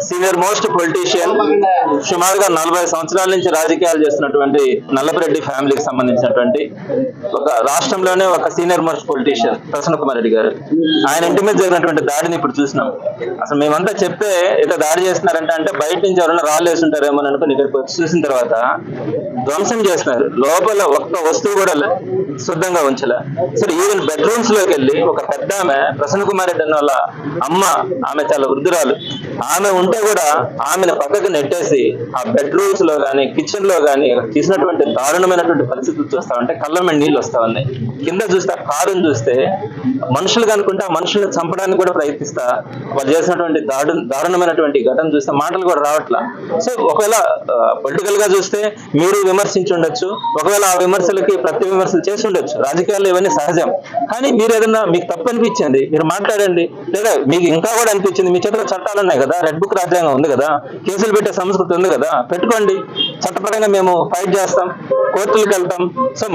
Senior most politician, సుమారుగా 40 సంవత్సరాల నుంచి రాజకీయాలు చేస్తున్నటువంటి నల్లపరెడ్డి ఫ్యామిలీకి సంబంధించినటువంటి ఒక రాష్ట్రంలోనే ఒక senior most politician Prasanna Kumar Reddy గారు. ఆయన ఇంటి మీద జరిగినటువంటి దాడిని ఇప్పుడు చూసినాం. అసలు మేమంతా చెప్తే ఇట్లా దాడి చేస్తున్నారంటే అంటే బయట నుంచి ఎవరైనా రాళ్ళు వేసుంటారేమో అనుకుని ఇక్కడికి వచ్చి చూసిన తర్వాత ధ్వంసం చేస్తున్నారు. లోపల ఒక్క వస్తువు కూడా శుద్ధంగా ఉంచలే. సరే, ఈవెన్ బెడ్రూమ్స్ లోకి వెళ్ళి ఒక పెద్ద ఆమె ప్రసన్న కుమార్ రెడ్డి అన్న వాళ్ళ అమ్మ, ఆమె చాలా వృద్ధురాలు, ఆమె ఉంటే కూడా ఆమెను పక్కకు నెట్టేసి ఆ బెడ్రూమ్స్ లో గానీ కిచెన్ లో గానీ తీసినటువంటి దారుణమైనటువంటి పరిస్థితులు చూస్తా ఉంటే కళ్ళ మీద నీళ్ళు వస్తా ఉన్నాయి. కింద చూస్తే కారుని చూస్తే మనుషులు కనుకుంటే ఆ మనుషుల్ని చంపడానికి కూడా ప్రయత్నిస్తా వాళ్ళు చేసినటువంటి దారుణమైనటువంటి ఘటన చూస్తే మాటలు కూడా రావట్లా. సో ఒకవేళ పొలిటికల్ గా చూస్తే మీరు విమర్శించి ఉండొచ్చు, ఒకవేళ ఆ విమర్శలకి ప్రతి విమర్శలు చేసి ఉండొచ్చు, రాజకీయాల్లో ఇవన్నీ సహజం. కానీ మీరు ఏదన్నా మీకు తప్పు అనిపించింది మీరు మాట్లాడండి, లేదా మీకు ఇంకా కూడా అనిపించింది మీ చేతిలో చట్టాలు ఉన్నాయి కదా, రెడ్ బుక్ రాజ్యాంగం ఉంది కదా, కేసులు పెట్టే సంస్కృతి ఉంది కదా, పెట్టుకోండి. చట్టపరంగా మేము ఫైట్ చేస్తాం, కోర్టులకు వెళ్తాం. సో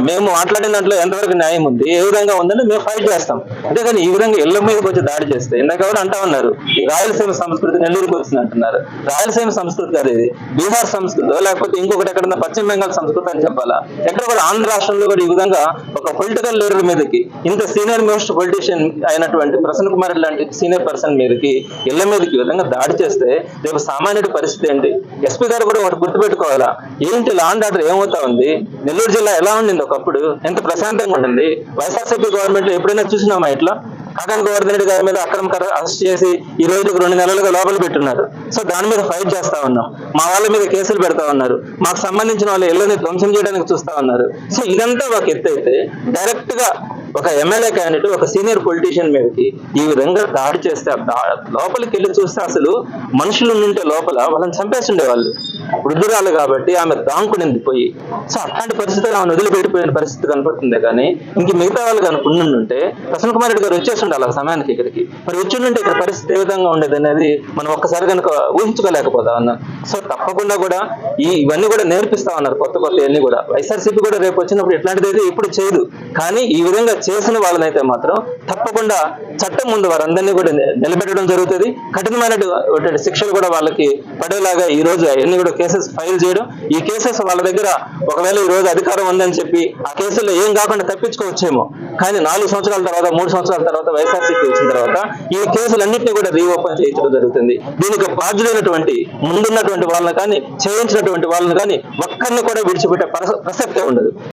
మేము మాట్లాడిన దాంట్లో ఎంతవరకు న్యాయం ఉంది, ఏ విధంగా ఉందని మేము ఫైట్ చేస్తాం. అంతేగాని ఈ విధంగా ఇళ్ల మీదకి వచ్చి దాడి చేస్తే ఇందాక ఎవరు అంటా ఉన్నారు ఈ రాయలసీమ సంస్కృతి నెల్లూరుకి వచ్చింది అంటున్నారు. రాయలసీమ సంస్కృతి కాదు ఇది, బీహార్ సంస్కృతి లేకపోతే ఇంకొకటి ఎక్కడన్నా పశ్చిమ బెంగాల్ సంస్కృతి అని చెప్పాలా. ఎక్కడ కూడా ఆంధ్ర రాష్ట్రంలో కూడా ఈ విధంగా ఒక పొలిటికల్ లీడర్ మీదకి, ఇంత సీనియర్ మోస్ట్ పొలిటీషియన్ అయినటువంటి ప్రసన్న కుమార్ లాంటి సీనియర్ పర్సన్ మీదకి, ఇళ్ల మీదకి ఈ విధంగా దాడి చేస్తే రేపు సామాన్యుడి పరిస్థితి ఏంటి? ఎస్పీ గారు కూడా ఒకటి గుర్తుపెట్టుకోవాలా, ఏంటి లా అండ్ ఆర్డర్ ఏమవుతా ఉంది? నెల్లూరు జిల్లా ఎలా ఉండింది ఒకప్పుడు, ఎంత ప్రశాంతంగా ఉండింది? వైఎస్ఆర్సీపీ గవర్నమెంట్ ఎప్పుడైనా చూసినామా ఇట్లా? కాకాని గోవర్ధన్ రెడ్డి గారి మీద అక్రమ అరెస్ట్ చేసి ఈ రోజుకు 2 నెలలుగా లోపల పెట్టున్నారు. సో దాని మీద ఫైట్ చేస్తా ఉన్నాం. మా వాళ్ళ మీద కేసులు పెడతా ఉన్నారు, మాకు సంబంధించిన వాళ్ళ ఇళ్ళని ధ్వంసం చేయడానికి చూస్తా ఉన్నారు. సో ఇదంతా ఒక ఎత్తు అయితే డైరెక్ట్ గా ఒక ఎమ్మెల్యే క్యాండిడేట్, ఒక సీనియర్ పొలిటీషియన్ మీదకి ఈ విధంగా దాడి చేస్తే లోపలికి వెళ్ళి చూస్తే అసలు మనుషులు ఉంటే లోపల వాళ్ళని చంపేసి ఉండేవాళ్ళు. వృద్ధురాలు కాబట్టి ఆమె దాంకునింది పోయి. సో అట్లాంటి పరిస్థితులు ఆమెను వదిలిపెట్టిపోయిన పరిస్థితి కనపడుతుంది. కానీ ఇంక మిగతా వాళ్ళు కనుకుంటుంటే ప్రసన్న కుమార్ రెడ్డి గారు వచ్చేసి ఉండాలి ఆ సమయానికి ఇక్కడికి. మరి వచ్చి ఉంటే ఇక్కడ పరిస్థితి ఏ విధంగా ఉండేది అనేది మనం ఒక్కసారి కనుక ఊహించుకోలేకపోతా ఉన్నాం. సో తప్పకుండా కూడా ఇవన్నీ కూడా నేర్పిస్తా ఉన్నారు, కొత్త ఇవన్నీ కూడా. వైఎస్ఆర్సీపీ కూడా రేపు వచ్చినప్పుడు ఇట్లాంటిది అయితే ఇప్పుడు చేయదు. కానీ ఈ విధంగా చేసిన వాళ్ళనైతే మాత్రం తప్పకుండా చట్టం ముందు వారందరినీ కూడా నిలబెట్టడం జరుగుతుంది. కఠినమైనటువంటి శిక్షలు కూడా వాళ్ళకి పడేలాగా ఈ రోజు అవన్నీ కూడా కేసెస్ ఫైల్ చేయడం. ఈ కేసెస్ వాళ్ళ దగ్గర ఒకవేళ ఈ రోజు అధికారం ఉందని చెప్పి ఆ కేసుల్లో ఏం కాకుండా తప్పించుకోవచ్చేమో, కానీ 4 సంవత్సరాల తర్వాత 3 సంవత్సరాల తర్వాత వైఎస్ఆర్సీపీ వచ్చిన తర్వాత ఈ కేసులన్నింటినీ కూడా రీఓపెన్ చేయించడం జరుగుతుంది. దీనికి బాధ్యులైనటువంటి ముందున్నటువంటి వాళ్ళని కానీ చేయించినటువంటి వాళ్ళని కానీ ఒక్కరిని కూడా విడిచిపెట్టే ప్రసక్తే ఉండదు.